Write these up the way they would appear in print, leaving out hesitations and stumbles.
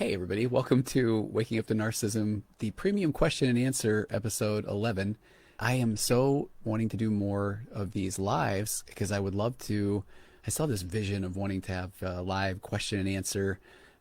Hey everybody, welcome to Waking Up The Narcissism, the premium question and answer episode 11. I am so wanting to do more of these lives because I would love to. I saw this vision of wanting to have a live question and answer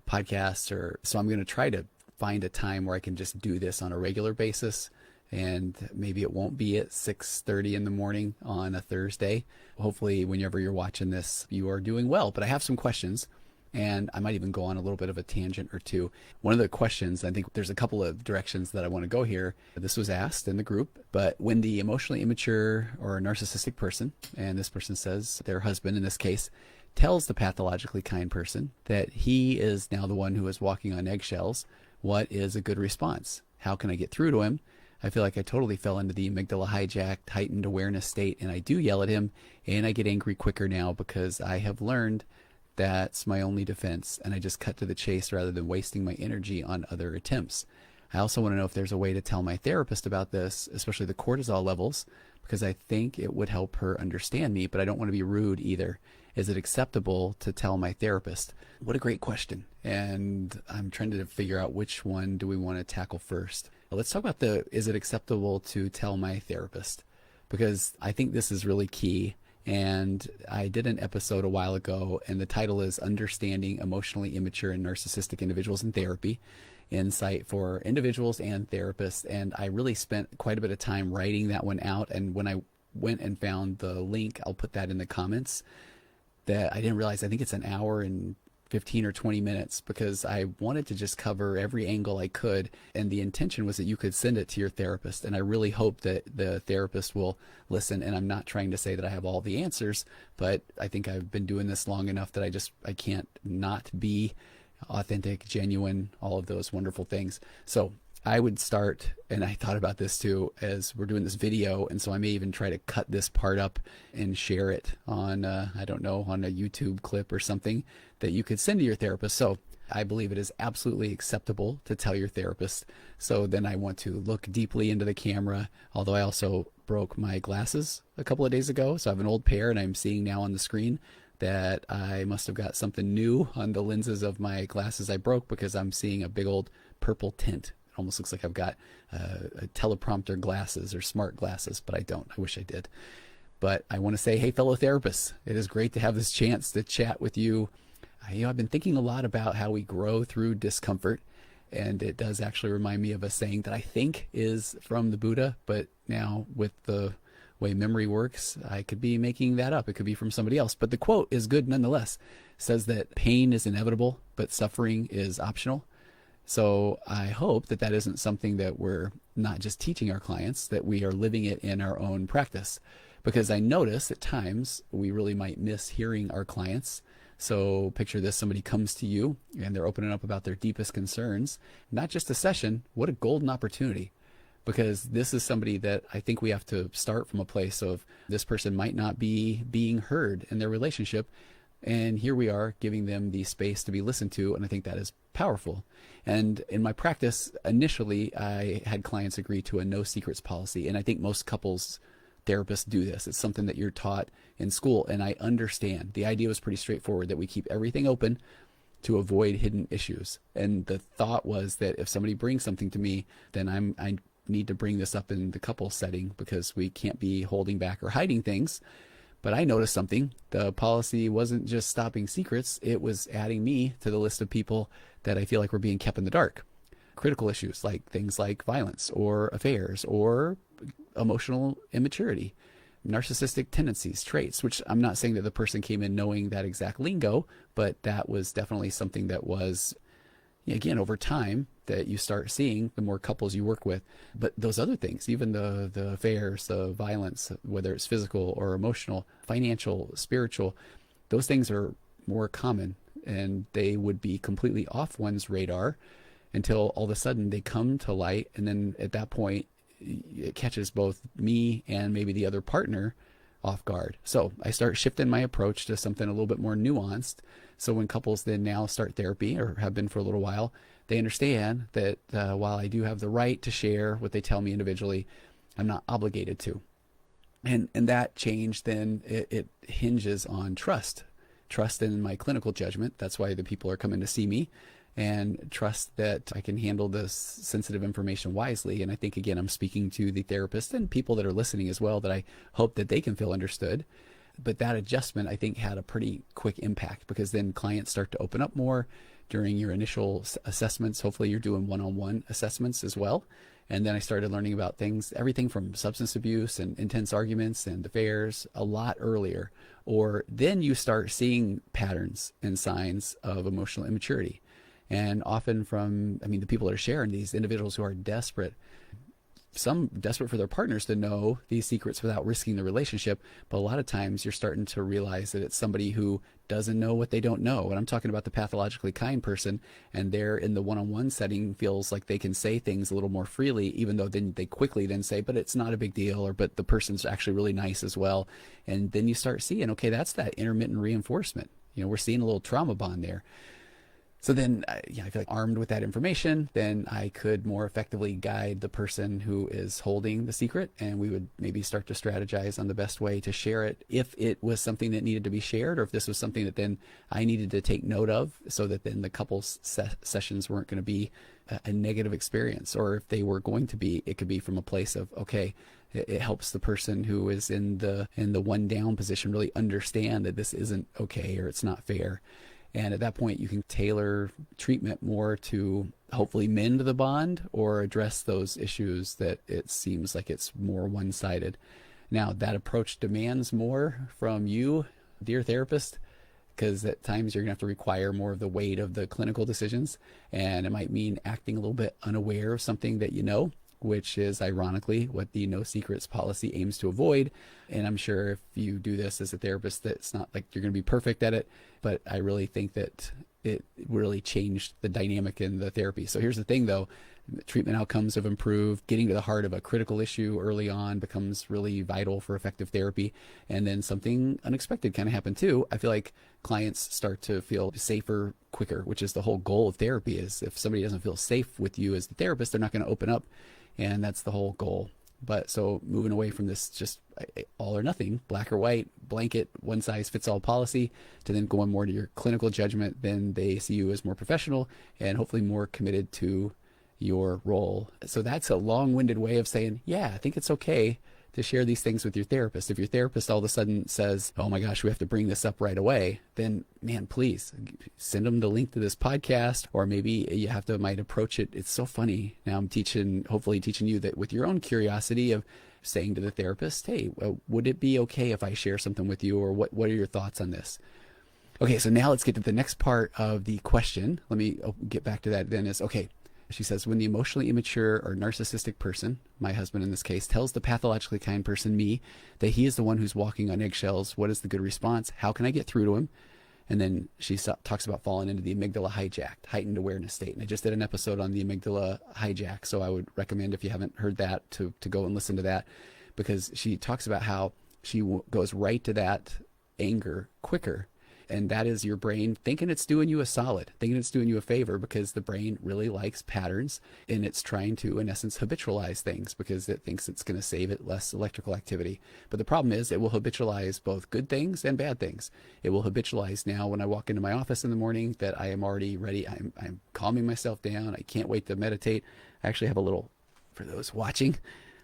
podcasts, so I'm going to try to find a time where I can just do this on a regular basis. And maybe it won't be at 6:30 in the morning on a Thursday. Hopefully, whenever you're watching this, you are doing well. But I have some questions, and I might even go on a little bit of a tangent or two. One of the questions, I think there's a couple of directions that I want to go here. This was asked in the group, but when the emotionally immature or narcissistic person, and this person says their husband in this case, tells the pathologically kind person that he is now the one who is walking on eggshells, what is a good response? How can I get through to him? I feel like I totally fell into the amygdala hijacked, heightened awareness state, and I do yell at him, and I get angry quicker now because I have learned that's my only defense, and I just cut to the chase rather than wasting my energy on other attempts. I also want to know if there's a way to tell my therapist about this, especially the cortisol levels, because I think it would help her understand me, but I don't want to be rude either. Is it acceptable to tell my therapist? What a great question. And I'm trying to figure out which one do we want to tackle first. Let's talk about is it acceptable to tell my therapist? Because I think this is really key. And I did an episode a while ago, and the title is Understanding Emotionally Immature and Narcissistic Individuals in Therapy, Insight for Individuals and Therapists. And I really spent quite a bit of time writing that one out. And when I went and found the link, I'll put that in the comments, that I didn't realize, I think it's an hour and 15 or 20 minutes, because I wanted to just cover every angle I could, and the intention was that you could send it to your therapist, and I really hope that the therapist will listen. And I'm not trying to say that I have all the answers, but I think I've been doing this long enough that I can't not be authentic, genuine, all of those wonderful things. So I would start, and I thought about this too as we're doing this video, and so I may even try to cut this part up and share it on, I don't know, on a YouTube clip or something that you could send to your therapist. So I believe it is absolutely acceptable to tell your therapist. So then I want to look deeply into the camera, although I also broke my glasses a couple of days ago. So I have an old pair, and I'm seeing now on the screen that I must have got something new on the lenses of my glasses I broke, because I'm seeing a big old purple tint. It almost looks like I've got a teleprompter glasses or smart glasses, but I don't. I wish I did. But I want to say, hey, fellow therapists, it is great to have this chance to chat with you. I've been thinking a lot about how we grow through discomfort, and it does actually remind me of a saying that I think is from the Buddha, but now with the way memory works, I could be making that up. It could be from somebody else, but the quote is good nonetheless. It says that pain is inevitable, but suffering is optional. So I hope that that isn't something that we're not just teaching our clients, that we are living it in our own practice. Because I notice at times we really might miss hearing our clients. So picture this: somebody comes to you and they're opening up about their deepest concerns. Not just a session, what a golden opportunity. Because this is somebody that I think we have to start from a place of, this person might not be being heard in their relationship. And here we are giving them the space to be listened to, and I think that is powerful. And in my practice, initially, I had clients agree to a no secrets policy, and I think most couples therapists do this. It's something that you're taught in school, and I understand. The idea was pretty straightforward, that we keep everything open to avoid hidden issues. And the thought was that if somebody brings something to me, then I need to bring this up in the couple setting, because we can't be holding back or hiding things. But I noticed something. The policy wasn't just stopping secrets, it was adding me to the list of people that I feel like were being kept in the dark. Critical issues like things like violence or affairs or emotional immaturity, narcissistic tendencies, traits, which I'm not saying that the person came in knowing that exact lingo, but that was definitely something that was, again, over time, that you start seeing the more couples you work with. But those other things, even the affairs, the violence, whether it's physical or emotional, financial, spiritual, those things are more common, and they would be completely off one's radar until all of a sudden they come to light. And then at that point, it catches both me and maybe the other partner off guard. So I start shifting my approach to something a little bit more nuanced. So when couples then now start therapy, or have been for a little while, they understand that while I do have the right to share what they tell me individually, I'm not obligated to. And that change then, it hinges on trust in my clinical judgment. That's why the people are coming to see me. and trust that I can handle this sensitive information wisely. And I think, again, I'm speaking to the therapist and people that are listening as well, that I hope that they can feel understood. But that adjustment, I think, had a pretty quick impact, because then clients start to open up more during your initial assessments. Hopefully you're doing one-on-one assessments as well. And then I started learning about things, everything from substance abuse and intense arguments and affairs a lot earlier. Or then you start seeing patterns and signs of emotional immaturity. And often from, the people that are sharing, these individuals who are desperate, some desperate for their partners to know these secrets without risking the relationship. But a lot of times you're starting to realize that it's somebody who doesn't know what they don't know. And I'm talking about the pathologically kind person, and they're in the one-on-one setting, feels like they can say things a little more freely, even though then they quickly then say, but it's not a big deal, or but the person's actually really nice as well. And then you start seeing, okay, that's that intermittent reinforcement. We're seeing a little trauma bond there. So then, I feel like armed with that information, then I could more effectively guide the person who is holding the secret, and we would maybe start to strategize on the best way to share it, if it was something that needed to be shared, or if this was something that then I needed to take note of, so that then the couple's sessions weren't going to be a negative experience. Or if they were going to be, it could be from a place of, okay, it helps the person who is in the one down position really understand that this isn't okay, or it's not fair. And at that point, you can tailor treatment more to hopefully mend the bond or address those issues that it seems like it's more one-sided. Now, that approach demands more from you, dear therapist, because at times you're going to have to require more of the weight of the clinical decisions. And it might mean acting a little bit unaware of something that you know, which is ironically what the no secrets policy aims to avoid. And I'm sure if you do this as a therapist, that it's not like you're going to be perfect at it, but I really think that it really changed the dynamic in the therapy. So here's the thing though, treatment outcomes have improved. Getting to the heart of a critical issue early on becomes really vital for effective therapy. And then something unexpected kind of happened too. I feel like clients start to feel safer quicker, which is the whole goal of therapy. Is if somebody doesn't feel safe with you as the therapist, they're not going to open up. And that's the whole goal. But so moving away from this just all or nothing, black or white, blanket, one size fits all policy, to then going more to your clinical judgment, then they see you as more professional and hopefully more committed to your role. So that's a long-winded way of saying, yeah, I think it's okay to share these things with your therapist. If your therapist all of a sudden says, oh my gosh, we have to bring this up right away, then man, please send them the link to this podcast, or maybe you might approach it. It's so funny. Now I'm hopefully teaching you that with your own curiosity of saying to the therapist, hey, would it be okay if I share something with you, or what are your thoughts on this? Okay, so now let's get to the next part of the question. Let me get back to that then. Okay, she says, when the emotionally immature or narcissistic person, my husband in this case, tells the pathologically kind person, me, that he is the one who's walking on eggshells, what is the good response? How can I get through to him? And then she talks about falling into the amygdala hijacked, heightened awareness state. And I just did an episode on the amygdala hijack, so I would recommend, if you haven't heard that, to go and listen to that, because she talks about how she goes right to that anger quicker. And that is your brain thinking it's doing you a solid, thinking it's doing you a favor, because the brain really likes patterns, and it's trying to, in essence, habitualize things because it thinks it's going to save it less electrical activity. But the problem is it will habitualize both good things and bad things. It will habitualize now when I walk into my office in the morning that I am already ready. I'm calming myself down. I can't wait to meditate. I actually have a little, for those watching,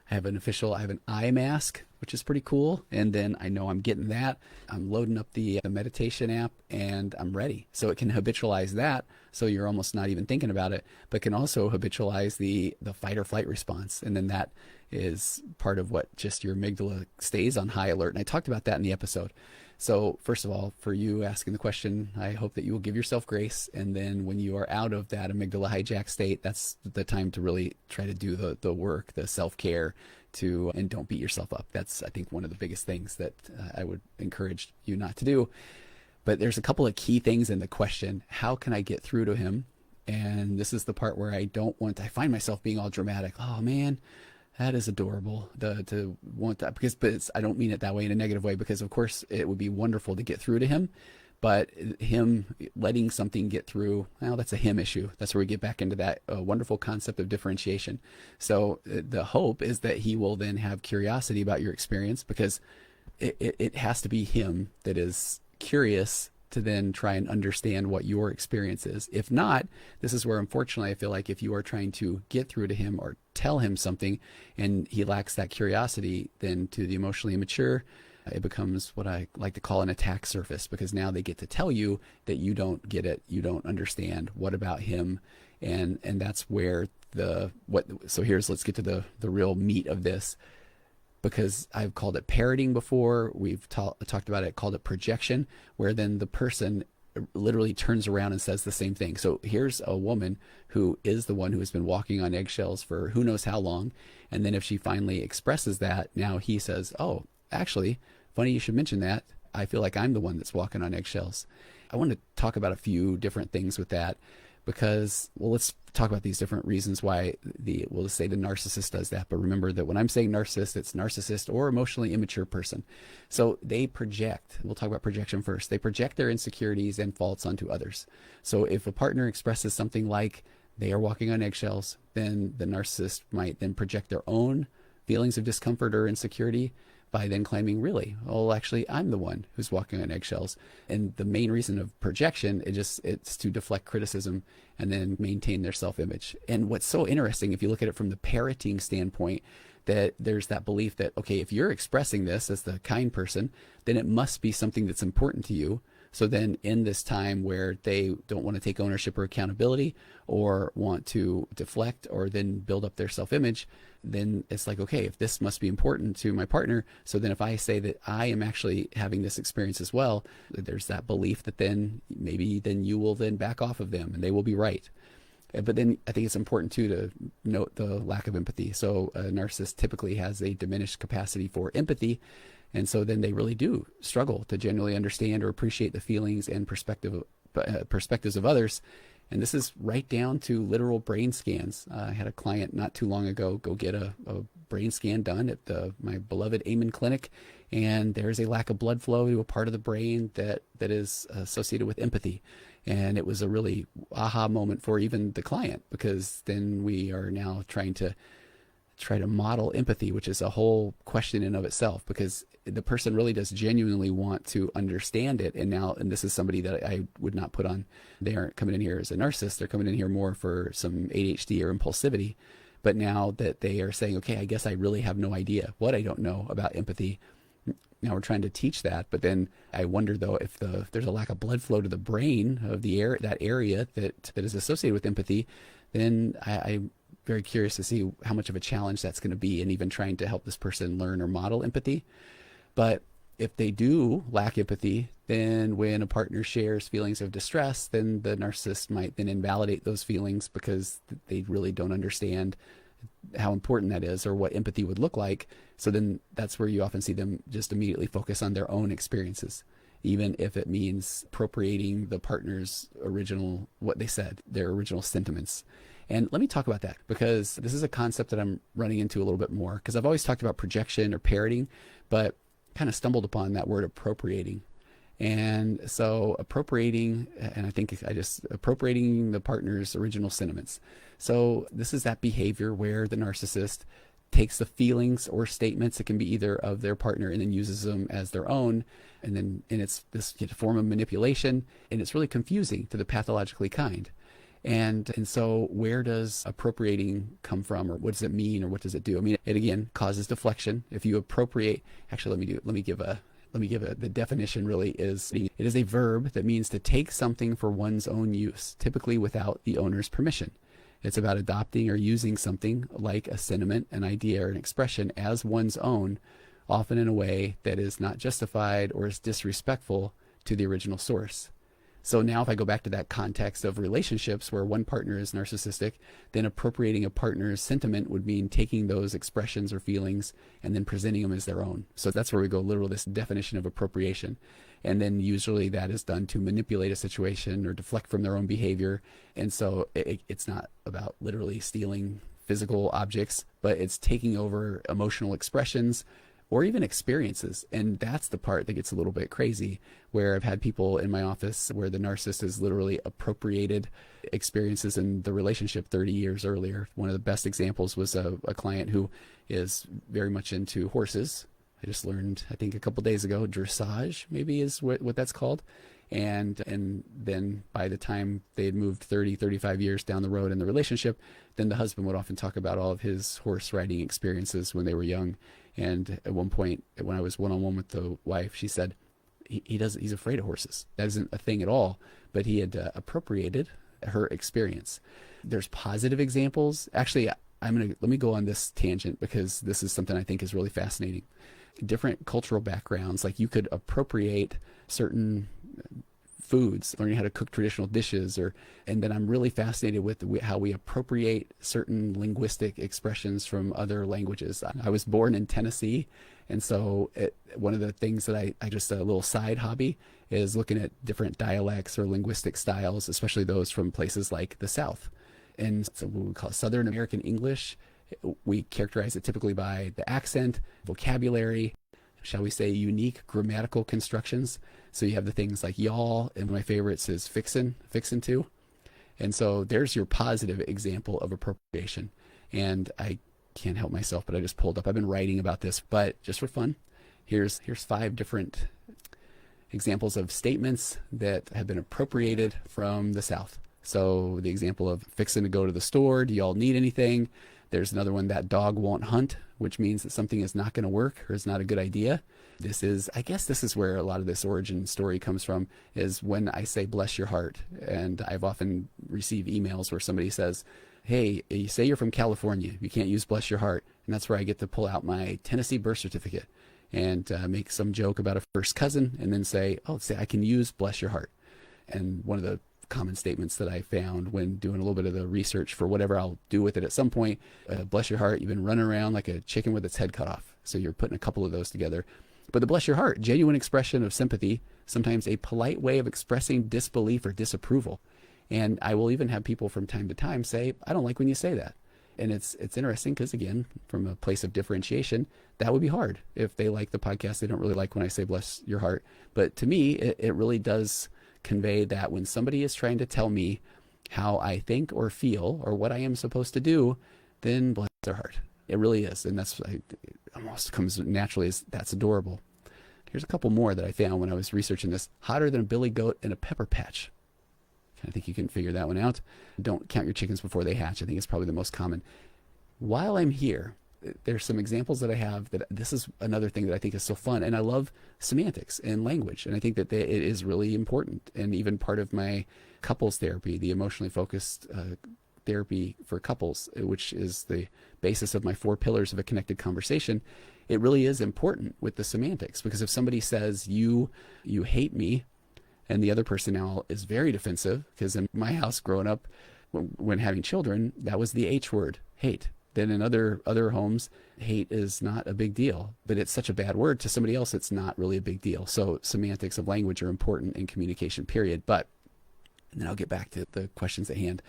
I have an eye mask, which is pretty cool. And then I know I'm getting that. I'm loading up the meditation app and I'm ready. So it can habitualize that. So you're almost not even thinking about it, but can also habitualize the fight or flight response. And then that is part of what just your amygdala stays on high alert. And I talked about that in the episode. So first of all, for you asking the question, I hope that you will give yourself grace. And then when you are out of that amygdala hijack state, that's the time to really try to do the work, the self-care, and don't beat yourself up. That's, I think, one of the biggest things that I would encourage you not to do. But there's a couple of key things in the question. How can I get through to him? And this is the part where I find myself being all dramatic. Oh man, that is adorable to want that, but I don't mean it that way in a negative way, because of course it would be wonderful to get through to him, but him letting something get through, well, that's a him issue. That's where we get back into that wonderful concept of differentiation. So the hope is that he will then have curiosity about your experience, because it has to be him that is curious to then try and understand what your experience is. If not, this is where, unfortunately, I feel like if you are trying to get through to him or tell him something and he lacks that curiosity, then to the emotionally immature, it becomes what I like to call an attack surface, because now they get to tell you that you don't get it, you don't understand, what about him? And that's where so let's get to the real meat of this, because I've called it parroting before. We've talked about it, called it projection, where then the person literally turns around and says the same thing. So here's a woman who is the one who has been walking on eggshells for who knows how long. And then if she finally expresses that, now he says, oh, actually, funny you should mention that. I feel like I'm the one that's walking on eggshells. I want to talk about a few different things with that, because, well, let's talk about these different reasons why we'll just say the narcissist does that. But remember that when I'm saying narcissist, it's narcissist or emotionally immature person. So they project, we'll talk about projection first. They project their insecurities and faults onto others. So if a partner expresses something like they are walking on eggshells, then the narcissist might then project their own feelings of discomfort or insecurity by then claiming, really, well, actually, I'm the one who's walking on eggshells. And the main reason of projection, it's to deflect criticism and then maintain their self-image. And what's so interesting, if you look at it from the parroting standpoint, that there's that belief that, okay, if you're expressing this as the kind person, then it must be something that's important to you. So then in this time where they don't want to take ownership or accountability or want to deflect or then build up their self-image, then it's like, okay, if this must be important to my partner, so then if I say that I am actually having this experience as well, there's that belief that then maybe then you will then back off of them and they will be right. But then I think it's important too to note the lack of empathy. So a narcissist typically has a diminished capacity for empathy. And so then they really do struggle to genuinely understand or appreciate the feelings and perspectives of others. And this is right down to literal brain scans. I had a client not too long ago go get a brain scan done at my beloved Amen Clinic, and there's a lack of blood flow to a part of the brain that is associated with empathy. And it was a really aha moment for even the client, because then we are now trying to model empathy, which is a whole question in of itself, because the person really does genuinely want to understand it. And this is somebody that I would not put on, they aren't coming in here as a narcissist, they're coming in here more for some ADHD or impulsivity. But now that they are saying, okay, I guess I really have no idea what I don't know about empathy. Now we're trying to teach that, but then I wonder though if there's a lack of blood flow to the brain of that area that is associated with empathy, then I'm very curious to see how much of a challenge that's going to be in even trying to help this person learn or model empathy. But if they do lack empathy, then when a partner shares feelings of distress, then the narcissist might then invalidate those feelings because they really don't understand how important that is or what empathy would look like. So then that's where you often see them just immediately focus on their own experiences, even if it means appropriating the partner's original, what they said, their original sentiments. And let me talk about that, because this is a concept that I'm running into a little bit more, because I've always talked about projection or parroting, but kind of stumbled upon that word appropriating. And so appropriating, and I think appropriating the partner's original sentiments. So this is that behavior where the narcissist takes the feelings or statements, it can be either of their partner, and then uses them as their own. And it's this form of manipulation, and it's really confusing to the pathologically kind. And so where does appropriating come from, or what does it mean, or what does it do? I mean, it again causes deflection. If you appropriate, actually, let me give the definition. Really is, it is a verb that means to take something for one's own use, typically without the owner's permission. It's about adopting or using something like a sentiment, an idea, or an expression as one's own, often in a way that is not justified or is disrespectful to the original source. So now if I go back to that context of relationships where one partner is narcissistic, then appropriating a partner's sentiment would mean taking those expressions or feelings and then presenting them as their own. So that's where we go literal, this definition of appropriation. And then usually that is done to manipulate a situation or deflect from their own behavior. And so it's not about literally stealing physical objects, but it's taking over emotional expressions or even experiences. And that's the part that gets a little bit crazy, where I've had people in my office where the narcissist has literally appropriated experiences in the relationship 30 years earlier. One of the best examples was a client who is very much into horses. I just learned, I think a couple days ago, dressage maybe is what that's called. And then by the time they had moved 30, 35 years down the road in the relationship, then the husband would often talk about all of his horse riding experiences when they were young. And at one point, when I was one-on-one with the wife, she said, he's afraid of horses. That isn't a thing at all, but he had appropriated her experience. There's positive examples. Actually, let me go on this tangent because this is something I think is really fascinating. Different cultural backgrounds, like you could appropriate certain foods, learning how to cook traditional dishes, and then I'm really fascinated with how we appropriate certain linguistic expressions from other languages. I was born in Tennessee, and so one of the things that I just, a little side hobby is looking at different dialects or linguistic styles, especially those from places like the South. And so what we call Southern American English, we characterize it typically by the accent, vocabulary, shall we say, unique grammatical constructions. So you have the things like y'all, and my favorites is fixin' to. And so there's your positive example of appropriation. And I can't help myself, but I just pulled up. I've been writing about this, but just for fun, here's 5 different examples of statements that have been appropriated from the South. So the example of fixing to go to the store, do y'all need anything? There's another one, that dog won't hunt, which means that something is not going to work or is not a good idea. I guess this is where a lot of this origin story comes from, is when I say bless your heart. And I've often received emails where somebody says, hey, you say you're from California, you can't use bless your heart. And that's where I get to pull out my Tennessee birth certificate and make some joke about a first cousin and then say, I can use bless your heart. And one of the common statements that I found when doing a little bit of the research for whatever I'll do with it at some point, bless your heart, you've been running around like a chicken with its head cut off. So you're putting a couple of those together. But the bless your heart, genuine expression of sympathy, sometimes a polite way of expressing disbelief or disapproval. And I will even have people from time to time say, I don't like when you say that. And it's interesting because, again, from a place of differentiation, that would be hard. If they like the podcast, they don't really like when I say bless your heart. But to me, it really does convey that when somebody is trying to tell me how I think or feel or what I am supposed to do, then bless their heart. It really is. And it almost comes naturally as that's adorable. Here's a couple more that I found when I was researching this. Hotter than a billy goat in a pepper patch. I think you can figure that one out. Don't count your chickens before they hatch. I think it's probably the most common. While I'm here, there's some examples that I have that this is another thing that I think is so fun. And I love semantics and language. And I think that it is really important. And even part of my couples therapy, the emotionally focused therapy for couples, which is the basis of my 4 pillars of a connected conversation, it really is important with the semantics. Because if somebody says, you hate me, and the other person now is very defensive, because in my house growing up, when having children, that was the H word, hate. Then in other homes, hate is not a big deal, but it's such a bad word to somebody else, it's not really a big deal. So semantics of language are important in communication, period. And then I'll get back to the questions at hand.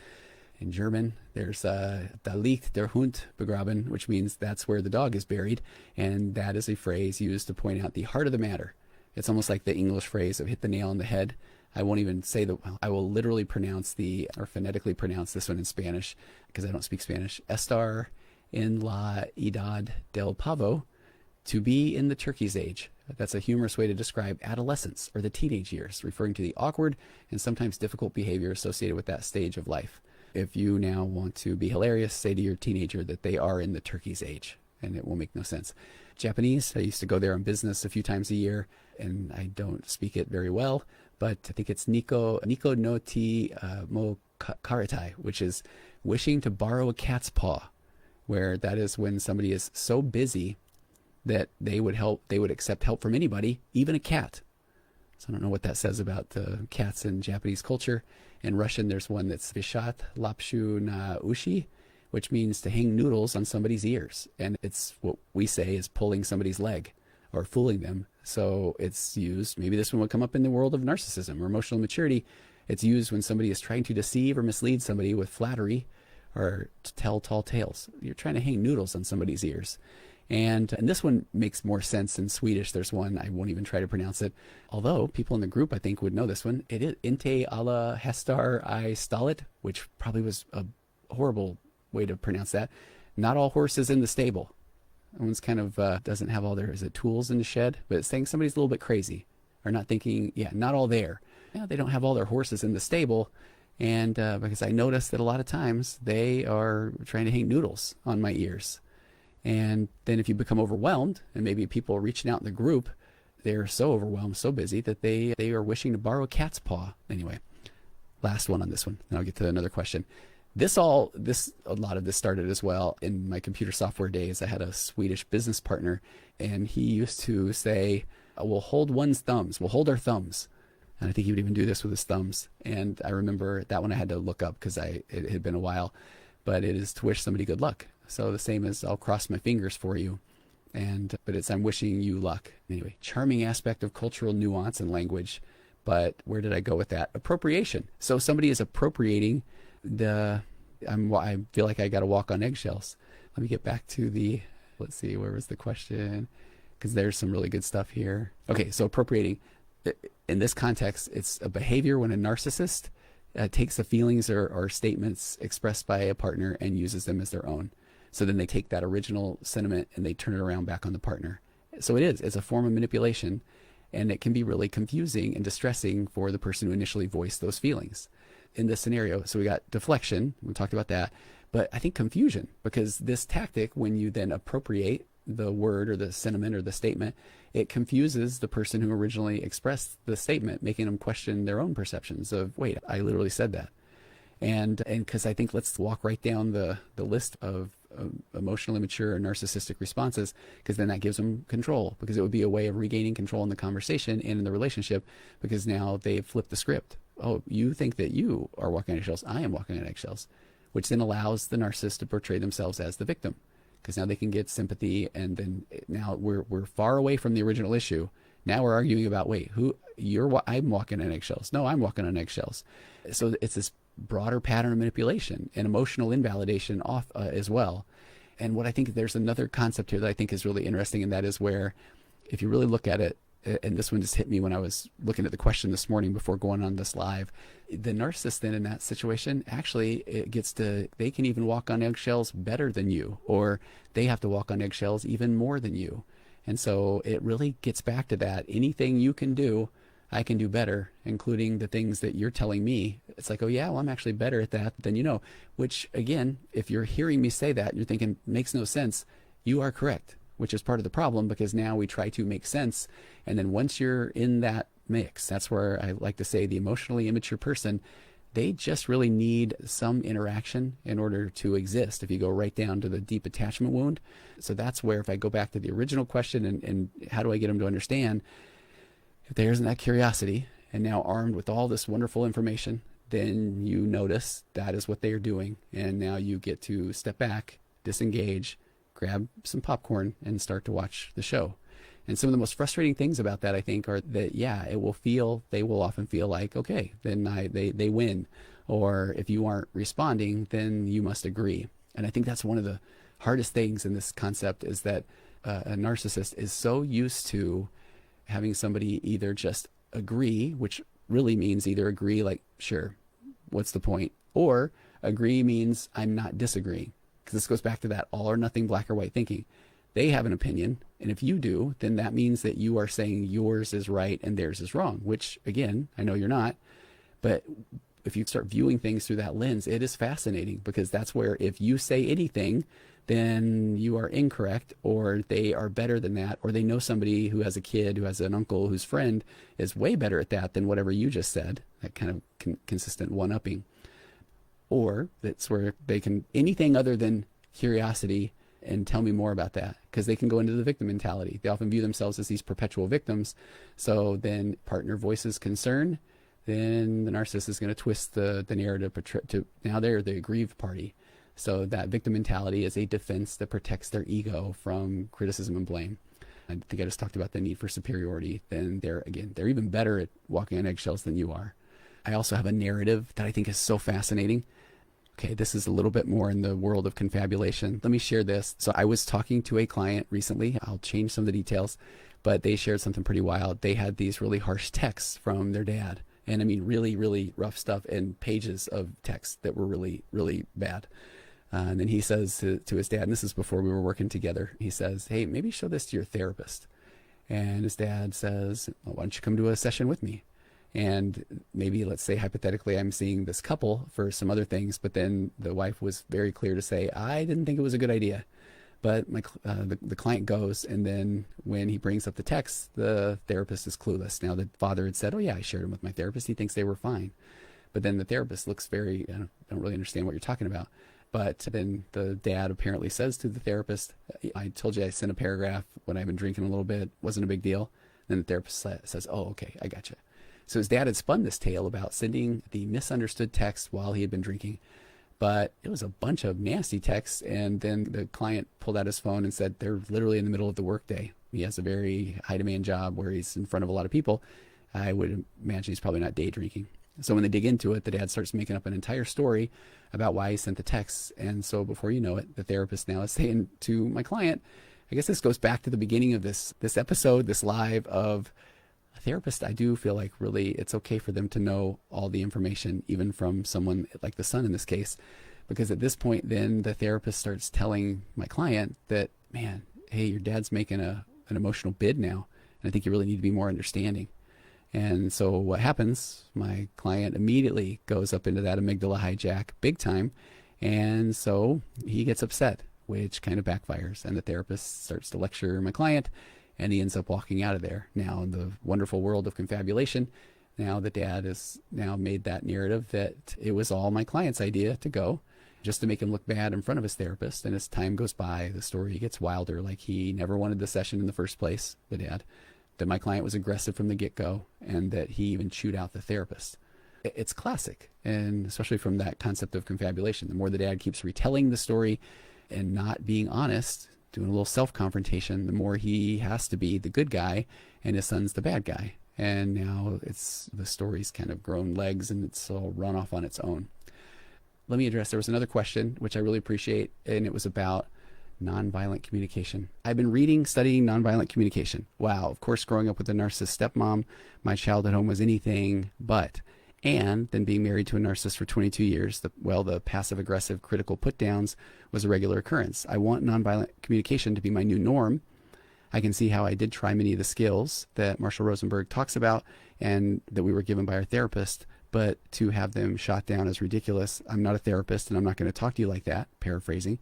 In German, there's da liegt der Hund begraben, which means that's where the dog is buried. And that is a phrase used to point out the heart of the matter. It's almost like the English phrase of hit the nail on the head. I won't even say I will literally phonetically pronounce this one in Spanish because I don't speak Spanish. Estar en la edad del pavo, to be in the turkey's age. That's a humorous way to describe adolescence or the teenage years, referring to the awkward and sometimes difficult behavior associated with that stage of life. If you now want to be hilarious, say to your teenager that they are in the turkey's age, and it will make no sense. Japanese, I used to go there on business a few times a year, and I don't speak it very well, but I think it's Niko no ti mo karatai, which is wishing to borrow a cat's paw, where that is when somebody is so busy that they would accept help from anybody, even a cat. So I don't know what that says about cats in Japanese culture. In Russian, there's one that's vishat lapshu na ushi, which means to hang noodles on somebody's ears. And it's what we say is pulling somebody's leg or fooling them. So it's used, maybe this one would come up in the world of narcissism or emotional maturity. It's used when somebody is trying to deceive or mislead somebody with flattery or to tell tall tales. You're trying to hang noodles on somebody's ears. And this one makes more sense in Swedish. There's one, I won't even try to pronounce it. Although people in the group, I think, would know this one. It is Inte alla hästar I stallet, which probably was a horrible way to pronounce that. Not all horses in the stable. That one's kind of doesn't have all their, is it tools in the shed? But it's saying somebody's a little bit crazy or not thinking, not all there. Yeah, they don't have all their horses in the stable. And because I noticed that a lot of times they are trying to hang noodles on my ears. And then if you become overwhelmed, and maybe people are reaching out in the group, they're so overwhelmed, so busy that they are wishing to borrow a cat's paw. Anyway, last one on this one, and I'll get to another question. A lot of this started as well in my computer software days. I had a Swedish business partner, and he used to say, we'll hold one's thumbs, we'll hold our thumbs. And I think he would even do this with his thumbs. And I remember that one I had to look up because it had been a while, but it is to wish somebody good luck. So the same as I'll cross my fingers for you. But it's I'm wishing you luck. Anyway, charming aspect of cultural nuance and language. But where did I go with that? Appropriation. So somebody is appropriating I feel like I got to walk on eggshells. Let me get back to let's see, where was the question? Because there's some really good stuff here. Okay, so appropriating. In this context, it's a behavior when a narcissist takes the feelings or statements expressed by a partner and uses them as their own. So then they take that original sentiment and they turn it around back on the partner. So it's a form of manipulation, and it can be really confusing and distressing for the person who initially voiced those feelings. In this scenario, so we got deflection, we talked about that, but I think confusion, because this tactic, when you then appropriate the word or the sentiment or the statement, it confuses the person who originally expressed the statement, making them question their own perceptions of, wait, I literally said that. And because I think, let's walk right down the list of emotionally immature or narcissistic responses, because then that gives them control, because it would be a way of regaining control in the conversation and in the relationship, because now they've flipped the script. Oh, you think that you are walking on eggshells, I am walking on eggshells, which then allows the narcissist to portray themselves as the victim, because now they can get sympathy, and then now we're far away from the original issue. Now we're arguing about, wait, I'm walking on eggshells. No, I'm walking on eggshells. So it's this broader pattern of manipulation and emotional invalidation as well. And what I think, there's another concept here that I think is really interesting, and that is where, if you really look at it, and this one just hit me when I was looking at the question this morning before going on this live, the narcissist then in that situation, actually they can even walk on eggshells better than you, or they have to walk on eggshells even more than you. And so it really gets back to that. Anything you can do, I can do better, including the things that you're telling me. It's like, oh yeah, well, I'm actually better at that than you know, which again, if you're hearing me say that, you're thinking makes no sense. You are correct, which is part of the problem, because now we try to make sense. And then once you're in that mix, that's where I like to say the emotionally immature person, they just really need some interaction in order to exist, if you go right down to the deep attachment wound. So that's where, if I go back to the original question and how do I get them to understand, if there isn't that curiosity, and now armed with all this wonderful information, then you notice that is what they are doing. And now you get to step back, disengage, grab some popcorn, and start to watch the show. And some of the most frustrating things about that, I think, are that, yeah, they will often feel like, okay, then they win. Or if you aren't responding, then you must agree. And I think that's one of the hardest things in this concept, is that a narcissist is so used to having somebody either just agree, which really means either agree like, sure, what's the point? Or agree means I'm not disagreeing. Because this goes back to that all or nothing, black or white thinking. They have an opinion, and if you do, then that means that you are saying yours is right and theirs is wrong, which, again, I know you're not. But if you start viewing things through that lens, it is fascinating, because that's where if you say anything, then you are incorrect, or they are better than that, or they know somebody who has a kid, who has an uncle whose friend is way better at that than whatever you just said, that kind of consistent one-upping. Or that's where they can, anything other than curiosity and tell me more about that, because they can go into the victim mentality. They often view themselves as these perpetual victims. So then partner voices concern, then the narcissist is going to twist the narrative to now they're the aggrieved party. So that victim mentality is a defense that protects their ego from criticism and blame. I think I just talked about the need for superiority. Then they're even better at walking on eggshells than you are. I also have a narrative that I think is so fascinating. Okay, this is a little bit more in the world of confabulation. Let me share this. So I was talking to a client recently. I'll change some of the details, but they shared something pretty wild. They had these really harsh texts from their dad. And I mean, really, really rough stuff, and pages of text that were really, really bad. And then he says to his dad, and this is before we were working together, he says, hey, maybe show this to your therapist. And his dad says, well, why don't you come to a session with me? And maybe, let's say hypothetically, I'm seeing this couple for some other things, but then the wife was very clear to say, I didn't think it was a good idea. But the client goes, and then when he brings up the text, the therapist is clueless. Now, the father had said, oh yeah, I shared them with my therapist. He thinks they were fine. But then the therapist looks very, I don't really understand what you're talking about. But then the dad apparently says to the therapist, I told you I sent a paragraph when I've been drinking a little bit. Wasn't a big deal. Then the therapist says, oh, okay, I gotcha. So his dad had spun this tale about sending the misunderstood text while he had been drinking. But it was a bunch of nasty texts. And then the client pulled out his phone and said, they're literally in the middle of the workday. He has a very high demand job where he's in front of a lot of people. I would imagine he's probably not day drinking. So when they dig into it, the dad starts making up an entire story about why he sent the texts. And so before you know it, the therapist now is saying to my client, I guess this goes back to the beginning of this episode, this live, of a therapist. I do feel like really it's okay for them to know all the information, even from someone like the son in this case, because at this point, then the therapist starts telling my client that, man, hey, your dad's making an emotional bid now. And I think you really need to be more understanding. And so what happens, my client immediately goes up into that amygdala hijack big time. And so he gets upset, which kind of backfires. And the therapist starts to lecture my client, and he ends up walking out of there. Now, in the wonderful world of confabulation, now the dad has now made that narrative that it was all my client's idea to go, just to make him look bad in front of his therapist. And as time goes by, the story gets wilder, like he never wanted the session in the first place, the dad. That my client was aggressive from the get-go, and that he even chewed out the therapist. It's classic, and especially from that concept of confabulation. The more the dad keeps retelling the story and not being honest, doing a little self-confrontation, the more he has to be the good guy and his son's the bad guy. And now the story's kind of grown legs, and it's all run off on its own. Let me address, there was another question, which I really appreciate, and it was about nonviolent communication. I've been studying nonviolent communication. Wow, of course, growing up with a narcissist stepmom, my childhood home was anything but. And then being married to a narcissist for 22 years, the passive-aggressive critical put-downs was a regular occurrence. I want nonviolent communication to be my new norm. I can see how I did try many of the skills that Marshall Rosenberg talks about and that we were given by our therapist, but to have them shot down as ridiculous. I'm not a therapist, and I'm not going to talk to you like that, paraphrasing.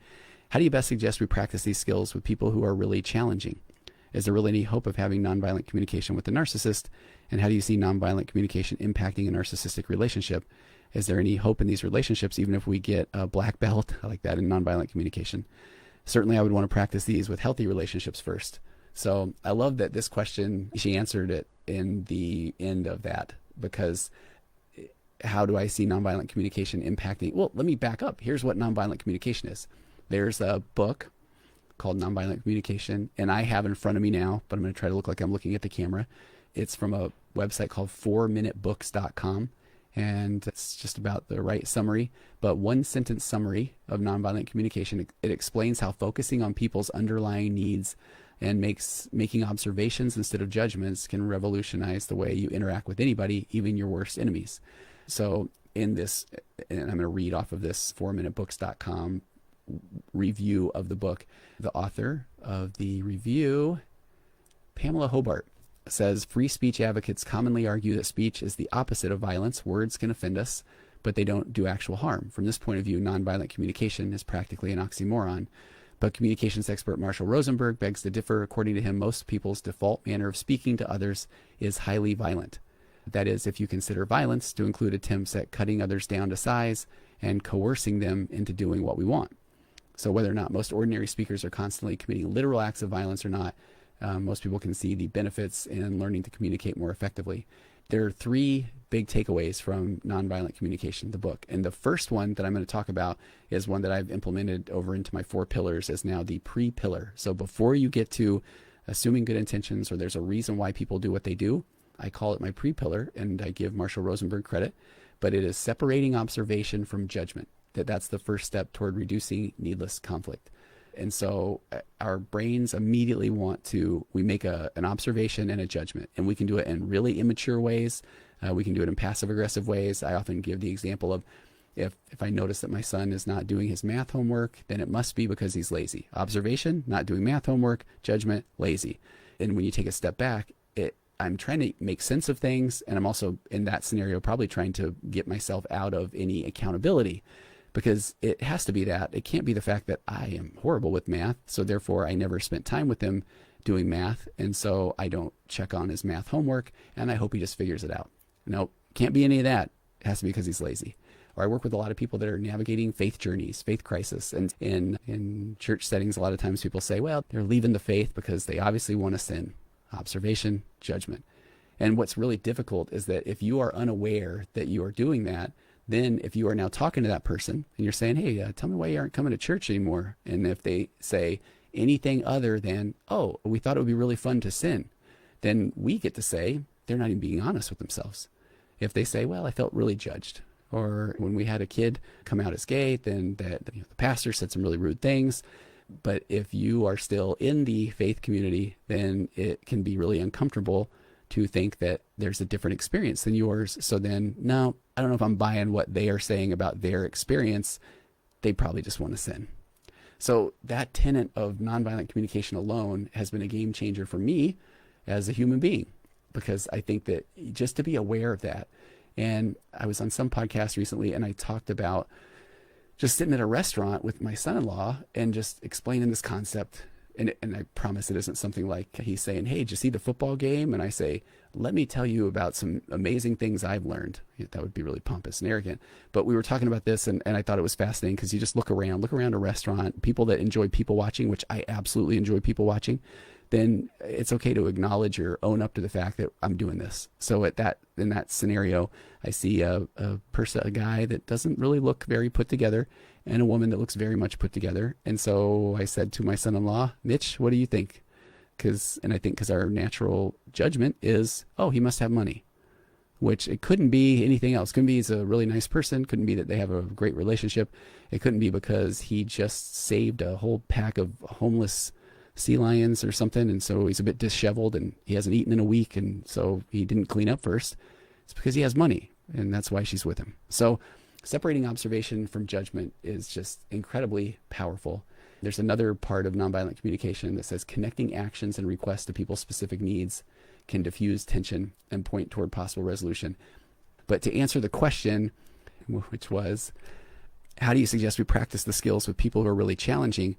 How do you best suggest we practice these skills with people who are really challenging? Is there really any hope of having nonviolent communication with the narcissist? And how do you see nonviolent communication impacting a narcissistic relationship? Is there any hope in these relationships, even if we get a black belt like that in nonviolent communication? Certainly, I would want to practice these with healthy relationships first. So I love that this question, she answered it in the end of that, because how do I see nonviolent communication impacting? Well, let me back up. Here's what nonviolent communication is. There's a book called Nonviolent Communication, and I have in front of me now, but I'm going to try to look like I'm looking at the camera. It's from a website called 4minutebooks.com, and it's just about the right summary, but one sentence summary of nonviolent communication. It explains how focusing on people's underlying needs and making observations instead of judgments can revolutionize the way you interact with anybody, even your worst enemies. So in this, and I'm going to read off of this 4minutebooks.com review of the book. The author of the review, Pamela Hobart, says free speech advocates commonly argue that speech is the opposite of violence. Words can offend us, but they don't do actual harm. From this point of view, nonviolent communication is practically an oxymoron. But communications expert Marshall Rosenberg begs to differ. According to him, most people's default manner of speaking to others is highly violent. That is, if you consider violence to include attempts at cutting others down to size and coercing them into doing what we want. So whether or not most ordinary speakers are constantly committing literal acts of violence or not, most people can see the benefits in learning to communicate more effectively. There are three big takeaways from Nonviolent Communication, the book. And the first one that I'm going to talk about is one that I've implemented over into my 4 pillars as now the pre-pillar. So before you get to assuming good intentions or there's a reason why people do what they do, I call it my pre-pillar, and I give Marshall Rosenberg credit, but it is separating observation from judgment. That's the first step toward reducing needless conflict. And so our brains immediately we make an observation and a judgment, and we can do it in really immature ways. We can do it in passive aggressive ways. I often give the example of if I notice that my son is not doing his math homework, then it must be because he's lazy. Observation, not doing math homework. Judgment, lazy. And when you take a step back, I'm trying to make sense of things. And I'm also in that scenario, probably trying to get myself out of any accountability, because it has to be that. It can't be the fact that I am horrible with math, so therefore I never spent time with him doing math, and so I don't check on his math homework, and I hope he just figures it out. No, can't be any of that. It has to be because he's lazy. Or I work with a lot of people that are navigating faith journeys, faith crisis. And in church settings, a lot of times people say, well, they're leaving the faith because they obviously want to sin. Observation, judgment. And what's really difficult is that if you are unaware that you are doing that, then if you are now talking to that person and you're saying, hey, tell me why you aren't coming to church anymore. And if they say anything other than, oh, we thought it would be really fun to sin, then we get to say they're not even being honest with themselves. If they say, well, I felt really judged. Or when we had a kid come out as gay, then the pastor said some really rude things. But if you are still in the faith community, then it can be really uncomfortable to think that there's a different experience than yours. So then, no, I don't know if I'm buying what they are saying about their experience. They probably just want to sin. So that tenet of nonviolent communication alone has been a game changer for me as a human being, because I think that just to be aware of that. And I was on some podcast recently and I talked about just sitting at a restaurant with my son-in-law and just explaining this concept. And I promise it isn't something like he's saying, hey, did you see the football game? And I say, let me tell you about some amazing things I've learned. That would be really pompous and arrogant. But we were talking about this and I thought it was fascinating, because you just look around a restaurant, people that enjoy people watching, which I absolutely enjoy people watching, then it's okay to acknowledge or own up to the fact that I'm doing this. So in that scenario, I see a guy that doesn't really look very put together and a woman that looks very much put together. And so I said to my son-in-law, Mitch, what do you think? And I think because our natural judgment is, oh, he must have money, which it couldn't be anything else. Couldn't be he's a really nice person. Couldn't be that they have a great relationship. It couldn't be because he just saved a whole pack of homeless sea lions or something, and so he's a bit disheveled and he hasn't eaten in a week, and so he didn't clean up first. It's because he has money, and that's why she's with him. So separating observation from judgment is just incredibly powerful. There's another part of nonviolent communication that says connecting actions and requests to people's specific needs can diffuse tension and point toward possible resolution. But to answer the question, which was, how do you suggest we practice the skills with people who are really challenging?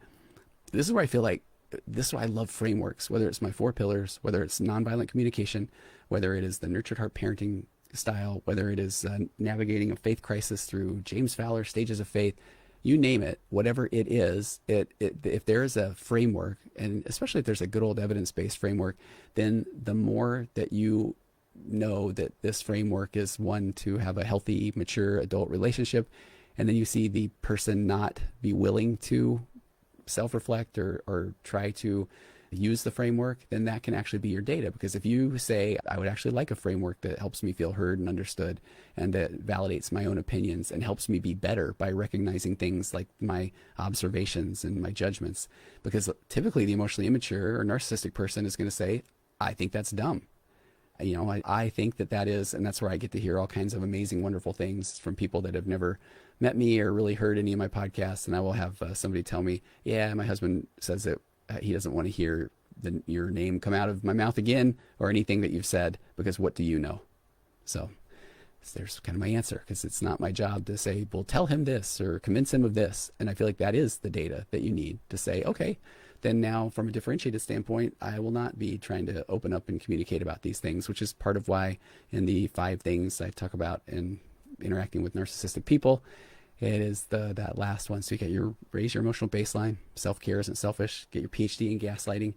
This is where I feel like this is why I love frameworks, whether it's my 4 pillars, whether it's nonviolent communication, whether it is the nurtured heart parenting style, whether it is navigating a faith crisis through James Fowler's Stages of Faith, you name it, whatever it is, if there is a framework, and especially if there's a good old evidence-based framework, then the more that you know that this framework is one to have a healthy, mature adult relationship, and then you see the person not be willing to self-reflect or try to use the framework, then that can actually be your data. Because if you say, I would actually like a framework that helps me feel heard and understood and that validates my own opinions and helps me be better by recognizing things like my observations and my judgments. Because typically the emotionally immature or narcissistic person is going to say, I think that's dumb. I think that is, and that's where I get to hear all kinds of amazing, wonderful things from people that have never met me or really heard any of my podcasts. And I will have somebody tell me, yeah, my husband says that he doesn't want to hear your name come out of my mouth again or anything that you've said, because what do you know? So there's kind of my answer, because it's not my job to say, well, tell him this or convince him of this. And I feel like that is the data that you need to say, okay, then now from a differentiated standpoint, I will not be trying to open up and communicate about these things, which is part of why in the 5 things I talk about in interacting with narcissistic people, it is that last one. So you raise your emotional baseline. Self-care isn't selfish. Get your PhD in gaslighting.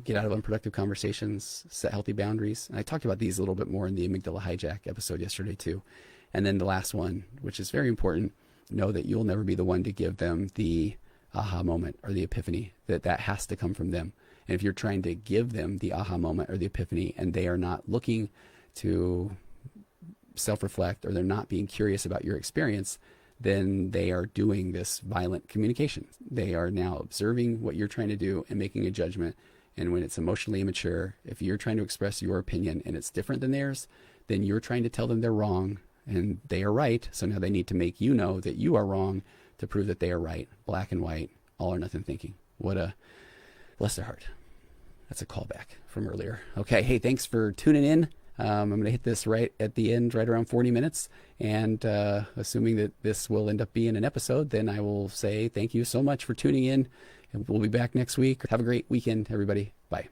Get out of unproductive conversations. Set healthy boundaries. And I talked about these a little bit more in the amygdala hijack episode yesterday too. And then the last one, which is very important, know that you'll never be the one to give them the aha moment or the epiphany. That has to come from them. And if you're trying to give them the aha moment or the epiphany and they are not looking to self-reflect or they're not being curious about your experience, then they are doing this violent communication. They are now observing what you're trying to do and making a judgment. And when it's emotionally immature, if you're trying to express your opinion and it's different than theirs, then you're trying to tell them they're wrong and they are right. So now they need to make you know that you are wrong to prove that they are right. Black and white, all or nothing thinking. Bless their heart. That's a callback from earlier. Okay. Hey, thanks for tuning in. I'm going to hit this right at the end, right around 40 minutes. And assuming that this will end up being an episode, then I will say thank you so much for tuning in. And we'll be back next week. Have a great weekend, everybody. Bye.